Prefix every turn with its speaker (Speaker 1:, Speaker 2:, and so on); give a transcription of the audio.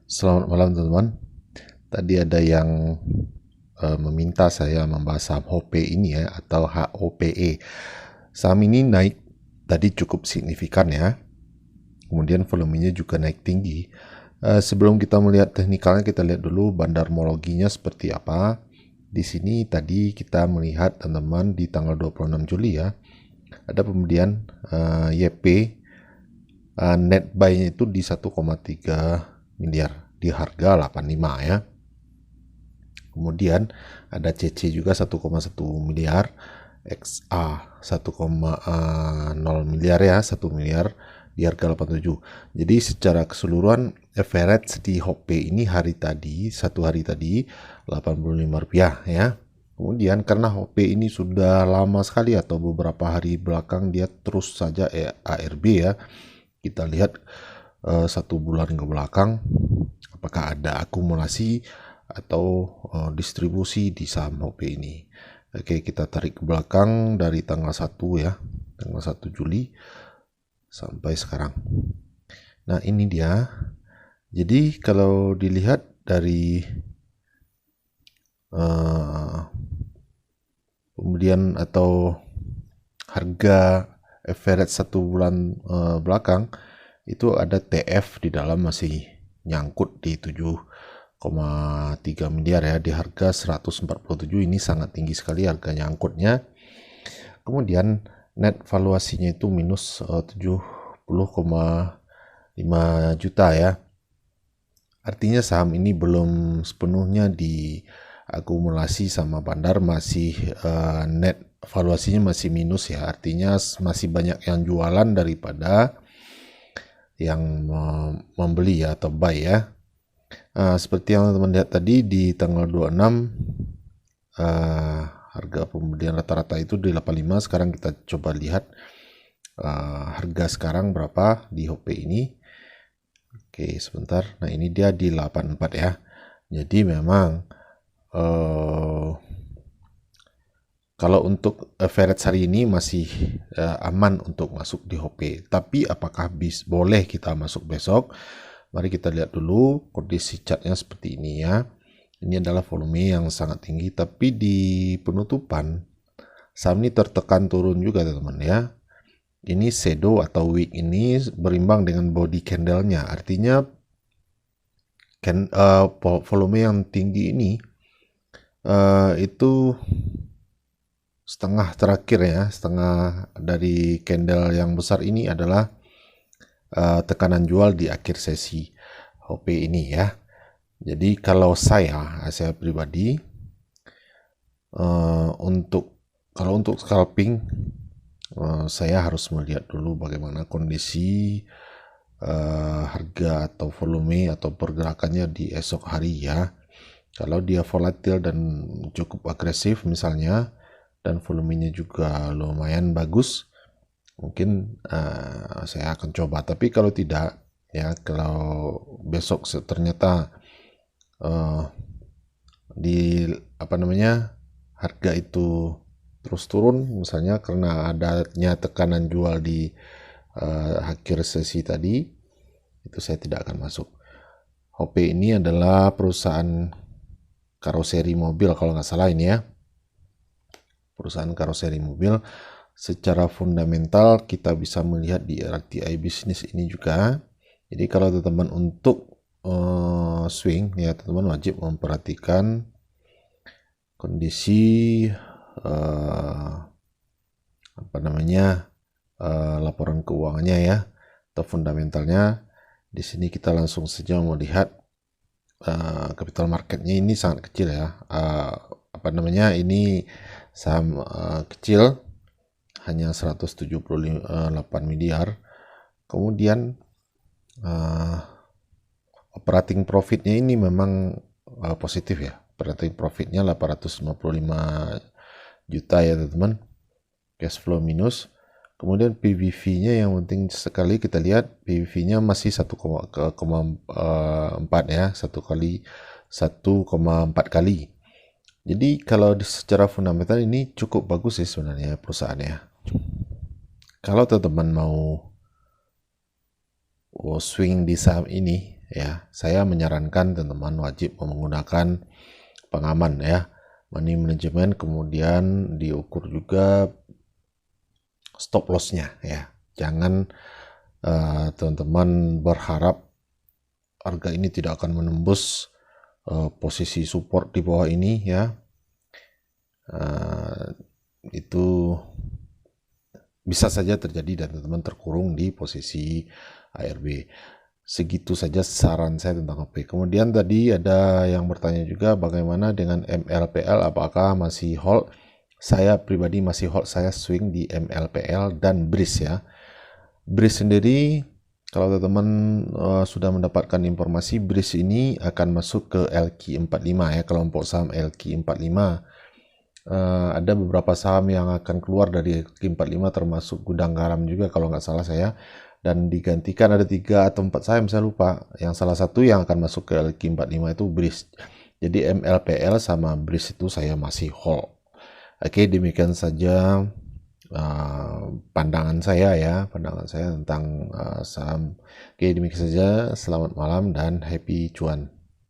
Speaker 1: Selamat malam teman-teman. Tadi ada yang meminta saya membahas saham HOPE ini ya, atau HOPE. Saham ini naik tadi cukup signifikan ya. Kemudian volumenya juga naik tinggi. Sebelum kita melihat teknikalnya, kita lihat dulu bandarmologinya seperti apa. Di sini tadi kita melihat teman-teman di tanggal 26 Juli ya, ada pembelian YP net buy-nya itu di 1,3 miliar di harga 85 ya. Kemudian ada CC juga 1,1 miliar, XA 1,0 miliar ya, 1 miliar di harga 87. Jadi secara keseluruhan average di HOPE ini satu hari tadi Rp85 ya. Kemudian karena HOPE ini sudah lama sekali atau beberapa hari belakang dia terus saja ARB ya. Kita lihat 1 bulan ke belakang apakah ada akumulasi atau distribusi di saham HOPE ini. Oke, kita tarik ke belakang dari tanggal 1 ya, tanggal 1 Juli sampai sekarang. Nah, ini dia. Jadi kalau dilihat dari pembelian atau harga average 1 bulan belakang itu ada TF di dalam masih nyangkut di 7,3 miliar ya, di harga 147. Ini sangat tinggi sekali harga nyangkutnya. Kemudian net valuasinya itu minus 70,5 juta ya. Artinya saham ini belum sepenuhnya diakumulasi sama bandar, masih net valuasinya masih minus ya. Artinya masih banyak yang jualan daripada yang membeli ya, atau buy ya. Seperti yang teman-teman lihat tadi di tanggal 26 harga pembelian rata-rata itu di 85. Sekarang kita coba lihat harga sekarang berapa di HOPE ini. Oke, sebentar. Nah, ini dia di 84 ya. Jadi memang kalau untuk average hari ini masih aman untuk masuk di HOPE. Tapi apakah boleh kita masuk besok? Mari kita lihat dulu kondisi chartnya seperti ini ya. Ini adalah volume yang sangat tinggi, tapi di penutupan saham ini tertekan turun juga teman-teman ya. Ini shadow atau wick ini berimbang dengan body candle-nya. Artinya volume yang tinggi ini itu setengah terakhir ya, setengah dari candle yang besar ini adalah tekanan jual di akhir sesi HOPE ini ya. Jadi kalau saya pribadi kalau untuk scalping saya harus melihat dulu bagaimana kondisi harga atau volume atau pergerakannya di esok hari ya. Kalau dia volatil dan cukup agresif misalnya, dan volumenya juga lumayan bagus, mungkin saya akan coba. Tapi kalau tidak ya, kalau besok ternyata harga itu terus turun misalnya karena adanya tekanan jual di akhir sesi tadi, itu saya tidak akan masuk. HOPE ini adalah perusahaan karoseri mobil kalau nggak salah ini ya, perusahaan karoseri mobil. Secara fundamental kita bisa melihat di RTI bisnis ini juga. Jadi kalau teman-teman untuk swing ya, teman-teman wajib memperhatikan kondisi laporan keuangannya ya, atau fundamentalnya. Di sini kita langsung saja melihat capital marketnya ini sangat kecil ya. Ini saham kecil, hanya 178 miliar. Kemudian operating profitnya ini memang positif ya. Operating profitnya 855 juta ya teman-teman. Cash flow minus. Kemudian PBV-nya yang penting sekali kita lihat, PBV-nya masih 1,4 ya, 1,4 kali. Jadi kalau secara fundamental ini cukup bagus sih sebenarnya perusahaannya. Kalau teman-teman mau swing di saham ini, ya, saya menyarankan teman-teman wajib menggunakan pengaman ya, money management, kemudian diukur juga stop lossnya ya. Jangan teman-teman berharap harga ini tidak akan menembus posisi support di bawah ini ya. Itu bisa saja terjadi dan teman-teman terkurung di posisi ARB. Segitu saja saran saya tentang HP. Kemudian tadi ada yang bertanya juga bagaimana dengan MLPL, apakah masih hold? Saya pribadi masih hold, saya swing di MLPL dan BRIS ya. BRIS sendiri, kalau teman-teman sudah mendapatkan informasi, BRIS ini akan masuk ke LQ45 ya, kelompok saham LQ45. Ada beberapa saham yang akan keluar dari LQ45 termasuk Gudang Garam juga kalau nggak salah saya, dan digantikan ada 3 atau 4 saham saya lupa, yang salah satu yang akan masuk ke LQ45 itu BRIS. Jadi MLPL sama BRIS itu saya masih hold. Oke, demikian saja pandangan saya tentang saham. Oke, demikian saja, selamat malam dan happy cuan.